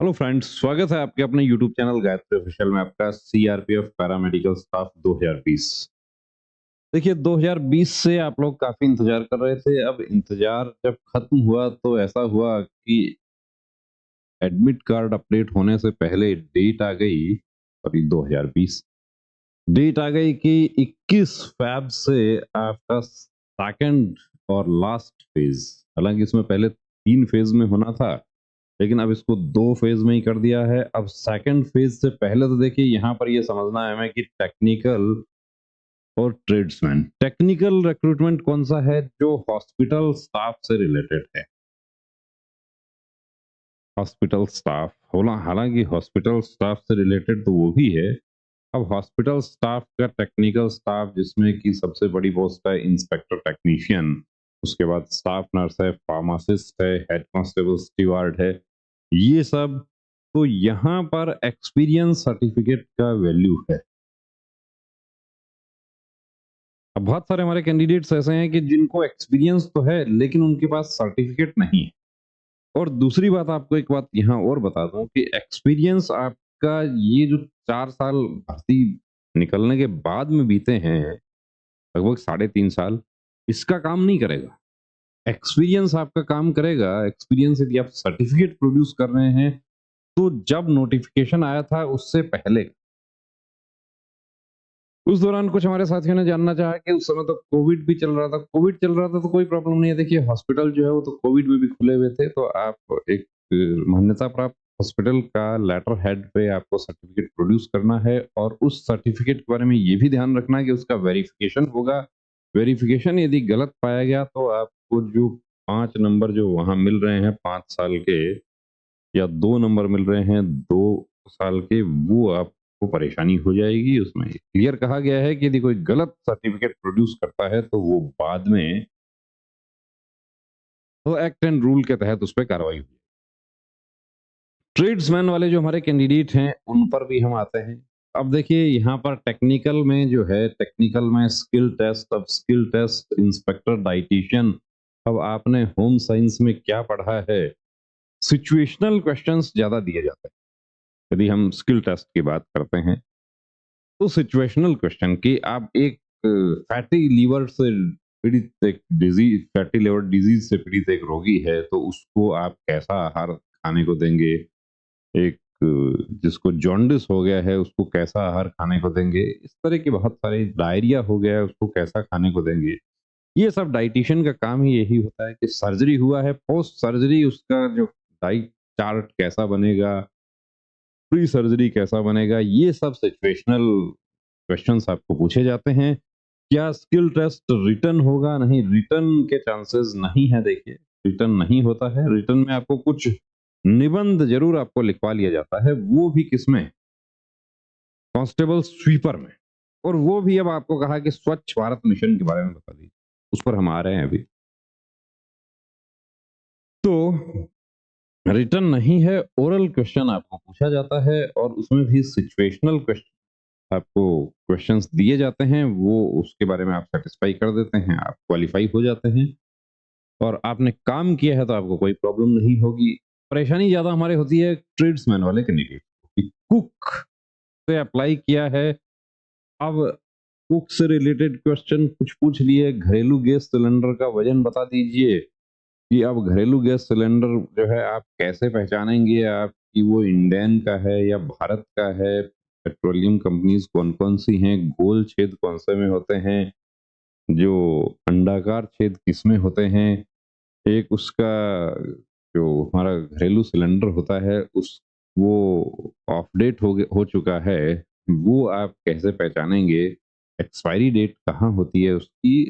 Hello friends, स्वागत है आपके अपने यूट्यूब चैनल गायत्री ऑफिशियल में आपका सीआरपीएफ पैरामेडिकल स्टाफ 2020। देखिए 2020 से आप लोग काफी इंतजार कर रहे थे। अब इंतजार जब खत्म हुआ तो ऐसा हुआ कि एडमिट कार्ड अपडेट होने से पहले डेट आ गई। सॉरी, 2020 डेट आ गई कि 21 फैब से आपका सेकंड और लास्ट फेज। हालांकि इसमें पहले 3 फेज में होना था, लेकिन अब इसको 2 फेज में ही कर दिया है। अब सेकंड फेज से पहले तो देखिए यहाँ पर ये समझना है हमें कि टेक्निकल और ट्रेड्समैन। टेक्निकल रिक्रूटमेंट कौन सा है? जो हॉस्पिटल स्टाफ से रिलेटेड है। हॉस्पिटल स्टाफ होला, हालांकि हॉस्पिटल स्टाफ से रिलेटेड तो वो भी है। अब हॉस्पिटल स्टाफ का टेक्निकल स्टाफ, जिसमें कि सबसे बड़ी पोस्ट है इंस्पेक्टर टेक्नीशियन, उसके बाद स्टाफ नर्स है, फार्मासिस्ट है, हेड कांस्टेबल स्टीवार्ड है, ये सब। तो यहाँ पर एक्सपीरियंस सर्टिफिकेट का वैल्यू है। अब बहुत सारे हमारे कैंडिडेट्स ऐसे हैं कि जिनको एक्सपीरियंस तो है लेकिन उनके पास सर्टिफिकेट नहीं है। और दूसरी बात, आपको एक बात यहाँ और बता दूं कि एक्सपीरियंस आपका ये जो 4 साल भर्ती निकलने के बाद में बीते हैं, लगभग 3.5 साल, इसका काम नहीं करेगा। एक्सपीरियंस आपका काम करेगा। एक्सपीरियंस यदि आप सर्टिफिकेट प्रोड्यूस कर रहे हैं तो जब नोटिफिकेशन आया था उससे पहले, उस दौरान कुछ हमारे साथियों ने जानना चाहा कि उस समय तो कोविड भी चल रहा था। कोविड चल रहा था तो कोई प्रॉब्लम नहीं है। देखिए हॉस्पिटल जो है वो तो कोविड में भी खुले हुए थे, तो आप एक मान्यता प्राप्त हॉस्पिटल का लेटर हेड पे आपको सर्टिफिकेट प्रोड्यूस करना है, और उस सर्टिफिकेट के बारे में ये भी ध्यान रखना है कि उसका वेरिफिकेशन होगा। वेरिफिकेशन यदि गलत पाया गया तो आपको जो 5 नंबर जो वहाँ मिल रहे हैं 5 साल के, या 2 नंबर मिल रहे हैं 2 साल के, वो आपको परेशानी हो जाएगी। उसमें क्लियर कहा गया है कि यदि कोई गलत सर्टिफिकेट प्रोड्यूस करता है तो वो बाद में तो एक्ट एंड रूल के तहत उस पे कार्रवाई होगी। ट्रेड्समैन वाले जो हमारे कैंडिडेट हैं उन पर भी हम आते हैं। अब देखिए यहाँ पर टेक्निकल में जो है, टेक्निकल में स्किल टेस्ट, अब स्किल टेस्ट इंस्पेक्टर डाइटिशियन। अब आपने होम साइंस में क्या पढ़ा है? सिचुएशनल क्वेश्चंस ज्यादा दिए जाते हैं। यदि हम स्किल टेस्ट की बात करते हैं तो सिचुएशनल क्वेश्चन कि आप एक फैटी लीवर से पीड़ित एक डिजीज, फैटी लिवर डिजीज से पीड़ित एक रोगी है, तो उसको आप कैसा आहार खाने को देंगे? एक जिसको जॉन्डिस हो गया है उसको कैसा आहार खाने को देंगे? इस तरह के बहुत सारे, डायरिया हो गया है उसको कैसा खाने को देंगे? ये सब डाइटिशियन का काम ही यही होता है कि सर्जरी हुआ है, पोस्ट सर्जरी उसका जो डाइट चार्ट कैसा बनेगा, प्री सर्जरी कैसा बनेगा, ये सब सिचुएशनल क्वेश्चंस आपको पूछे जाते हैं। क्या स्किल टेस्ट रिटर्न होगा? नहीं, रिटर्न के चांसेस नहीं है। देखिए रिटर्न नहीं होता है। रिटर्न में आपको कुछ निबंध जरूर आपको लिखवा लिया जाता है, वो भी किसमें? कांस्टेबल स्वीपर में। और वो भी अब आपको कहा कि स्वच्छ भारत मिशन के बारे में बता दीजिए, उस पर हम आ रहे हैं अभी। तो रिटर्न नहीं है, ओरल क्वेश्चन आपको पूछा जाता है, और उसमें भी सिचुएशनल क्वेश्चन आपको क्वेश्चंस दिए जाते हैं। वो उसके बारे में आप सेटिस्फाई कर देते हैं, आप क्वालिफाई हो जाते हैं, और आपने काम किया है तो आपको कोई प्रॉब्लम नहीं होगी। परेशानी ज्यादा हमारे होती है ट्रेड्समैन वाले कैंडिडेट की। कुक से अप्लाई किया है, अब कुक से रिलेटेड क्वेश्चन कुछ पूछ लिए। घरेलू गैस सिलेंडर का वजन बता दीजिए, कि अब घरेलू गैस सिलेंडर जो है आप कैसे पहचानेंगे आप कि वो इंडेन का है या भारत का है? पेट्रोलियम कंपनीज कौन कौन सी हैं? गोल छेद कौन से में होते हैं? जो अंडाकार छेद किसमें होते हैं? एक उसका जो हमारा घरेलू सिलेंडर होता है उस वो ऑफ डेट हो चुका है, वो आप कैसे पहचानेंगे? एक्सपायरी डेट कहाँ होती है उसकी?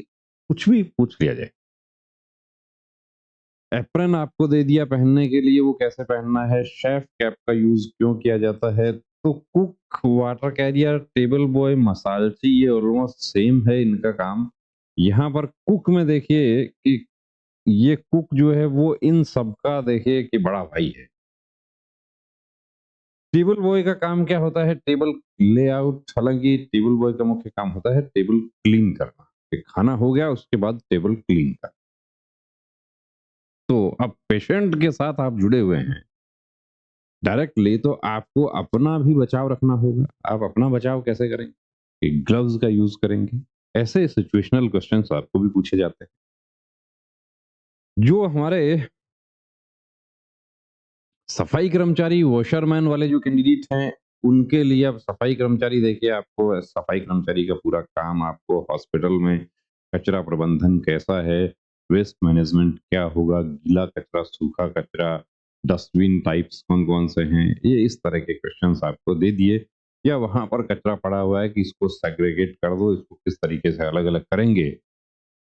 कुछ भी पूछ लिया जाए। एप्रन आपको दे दिया पहनने के लिए, वो कैसे पहनना है? शेफ कैप का यूज क्यों किया जाता है? तो cook, water carrier, table boy, मसालची, ये ऑलमोस्ट सेम है इनका काम। यहाँ पर कुक में देखिए कि ये कुक जो है वो इन सबका देखिए कि बड़ा भाई है। टेबल बॉय का काम क्या होता है? Table layout. हालांकि टेबल बॉय का मुख्य काम होता है टेबल क्लीन करना, कि खाना हो गया उसके बाद टेबल क्लीन करना। तो अब पेशेंट के साथ आप जुड़े हुए हैं, डायरेक्टली तो आपको अपना भी बचाव रखना होगा। आप अपना बचाव कैसे करेंगे? ग्लव्स का यूज़ करेंगे। ऐसे सिचुएशनल क्वेश्चन्स आपको भी पूछे जाते हैं। जो हमारे सफाई कर्मचारी वॉशरमैन वाले जो कैंडिडेट हैं, उनके लिए अब सफाई कर्मचारी देखिए आपको सफाई कर्मचारी का पूरा काम आपको हॉस्पिटल में कचरा प्रबंधन कैसा है, वेस्ट मैनेजमेंट क्या होगा, गीला कचरा, सूखा कचरा, डस्टबिन टाइप्स कौन-कौन से हैं, ये इस तरह के क्वेश्चन्स आपको दे दिए या वहाँ पर कचरा पड़ा हुआ है कि इसको सेग्रीगेट कर दो, इसको किस तरीके से अलग-अलग करेंगे।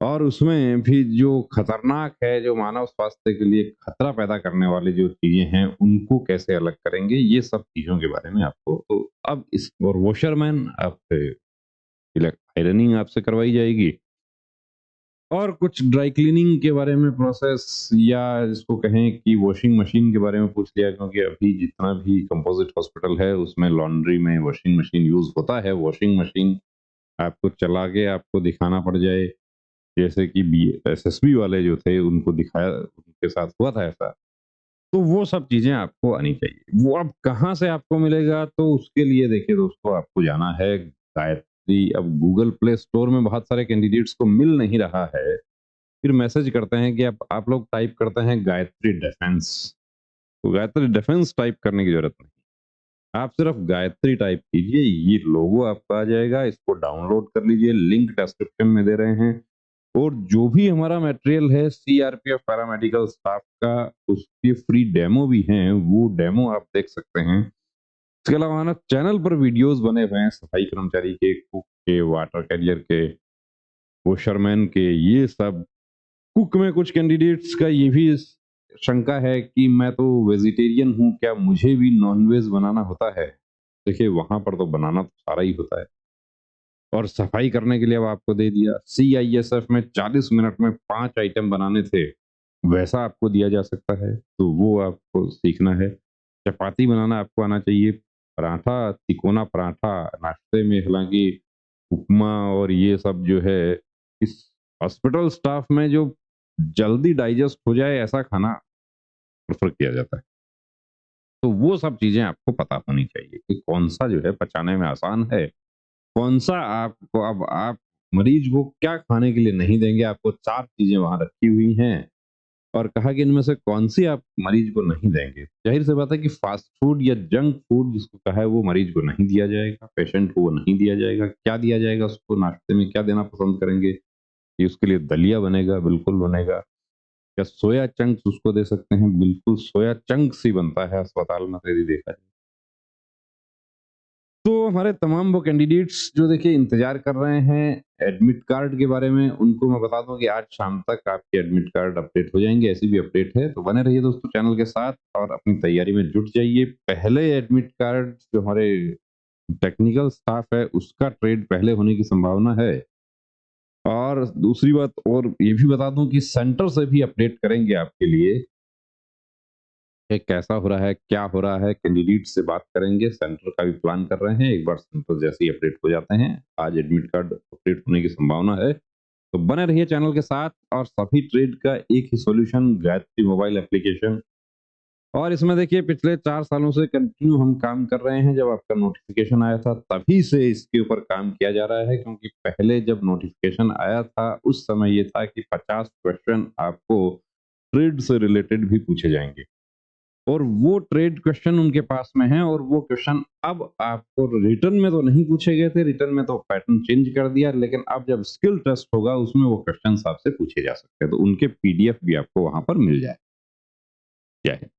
और उसमें भी जो खतरनाक है, जो मानव स्वास्थ्य के लिए खतरा पैदा करने वाली जो चीज़ें हैं, उनको कैसे अलग करेंगे, ये सब चीज़ों के बारे में आपको तो अब इस और वॉशरमैन आपसे आयरनिंग आपसे करवाई जाएगी और कुछ ड्राई क्लीनिंग के बारे में प्रोसेस या इसको कहें कि वॉशिंग मशीन के बारे में पूछ लिया क्योंकि अभी जितना भी कंपोजिट हॉस्पिटल है, उसमें लॉन्ड्री में वॉशिंग मशीन यूज़ होता है। वॉशिंग मशीन आपको चला के आपको दिखाना पड़ जाए जैसे कि बी एसएसबी वाले जो थे उनको दिखाया उनके साथ हुआ था ऐसा। तो वो सब चीज़ें आपको आनी चाहिए। वो अब कहाँ से आपको मिलेगा तो उसके लिए देखिए दोस्तों आपको जाना है गायत्री अब गूगल प्ले स्टोर में बहुत सारे कैंडिडेट्स को मिल नहीं रहा है। फिर मैसेज करते हैं कि आप लोग टाइप करते हैं गायत्री डिफेंस। तो गायत्री डिफेंस टाइप करने की ज़रूरत नहीं। आप सिर्फ गायत्री टाइप कीजिए, ये लोगो आपका आ जाएगा, इसको डाउनलोड कर लीजिए, लिंक डिस्क्रिप्शन में दे रहे हैं। और जो भी हमारा मटेरियल है सीआरपीएफ पैरामेडिकल स्टाफ का उसके फ्री डेमो भी हैं, वो डेमो आप देख सकते हैं। इसके अलावा ना चैनल पर वीडियोस बने हुए हैं सफाई कर्मचारी के, कुक के, वाटर कैरियर के, वॉशरमैन के, ये सब। कुक में कुछ कैंडिडेट्स का ये भी शंका है कि मैं तो वेजिटेरियन हूँ, क्या मुझे भी नॉनवेज बनाना होता है? देखिए वहाँ पर तो बनाना तो सारा ही होता है। और सफाई करने के लिए अब आपको दे दिया। सीआईएसएफ में 40 मिनट में 5 आइटम बनाने थे, वैसा आपको दिया जा सकता है, तो वो आपको सीखना है। चपाती बनाना आपको आना चाहिए, पराठा, तिकोना पराठा नाश्ते में हालाँकि उपमा और ये सब जो है, इस हॉस्पिटल स्टाफ में जो जल्दी डाइजेस्ट हो जाए ऐसा खाना प्रेफ़र किया जाता है। तो वो सब चीज़ें आपको पता होनी चाहिए कि कौन-सा जो है पचाने में आसान है, कौन-सा आपको अब आप मरीज को क्या खाने के लिए नहीं देंगे, आपको 4 चीज़ें वहाँ रखी हुई हैं और कहा कि इनमें से कौन-सी आप मरीज को नहीं देंगे। ज़ाहिर-सी बात है कि फ़ास्ट फूड या जंक फूड जिसको कहा है वो मरीज को नहीं दिया जाएगा, पेशेंट को वो नहीं दिया जाएगा। क्या दिया जाएगा उसको नाश्ते में क्या देना पसंद करेंगे? कि उसके लिए दलिया बनेगा, बिल्कुल बनेगा। क्या सोया चंक्स उसको दे सकते हैं? बिल्कुल सोया चंक्स ही बनता है अस्पताल में तो यदि देखा जाए। तो हमारे तमाम वो कैंडिडेट्स जो देखिए इंतज़ार कर रहे हैं एडमिट कार्ड के बारे में, उनको मैं बता दूँ कि आज शाम तक आपके एडमिट कार्ड अपडेट हो जाएँगे, ऐसी भी अपडेट है। तो बने रहिए दोस्तों चैनल के साथ और अपनी तैयारी में जुट जाइए। पहले एडमिट कार्ड जो हमारे टेक्निकल स्टाफ है, उसका ट्रेड पहले होने की संभावना है। और दूसरी बात और ये भी बता दूँ कि सेंटर से भी अपडेट करेंगे आपके लिए कि कैसा हो रहा है, क्या हो रहा है, कैंडिडेट से बात करेंगे, सेंटर का भी प्लान कर रहे हैं। एक बार सेंटर जैसे ही अपडेट हो जाते हैं, आज एडमिट कार्ड अपडेट होने की संभावना है। तो बने रहिए चैनल के साथ और सभी ट्रेड का एक ही सॉल्यूशन गायत्री मोबाइल एप्लीकेशन और इसमें देखिए पिछले 4 सालों से कंटिन्यू हम काम कर रहे हैं। जब आपका नोटिफ़िकेशन आया था तभी से इसके ऊपर काम किया जा रहा है क्योंकि पहले जब नोटिफ़िकेशन आया था उस समय ये था कि 50 क्वेश्चन आपको ट्रेड से रिलेटेड भी पूछे जाएँगे। और वो ट्रेड क्वेश्चन उनके पास में है और वो क्वेश्चन अब आपको रिटर्न में तो नहीं पूछे गए थे, रिटर्न में तो पैटर्न चेंज कर दिया, लेकिन अब जब स्किल टेस्ट होगा उसमें वो क्वेश्चंस आपसे पूछे जा सकते हैं। तो उनके पीडीएफ भी आपको वहाँ पर मिल जाए। जय हिंद।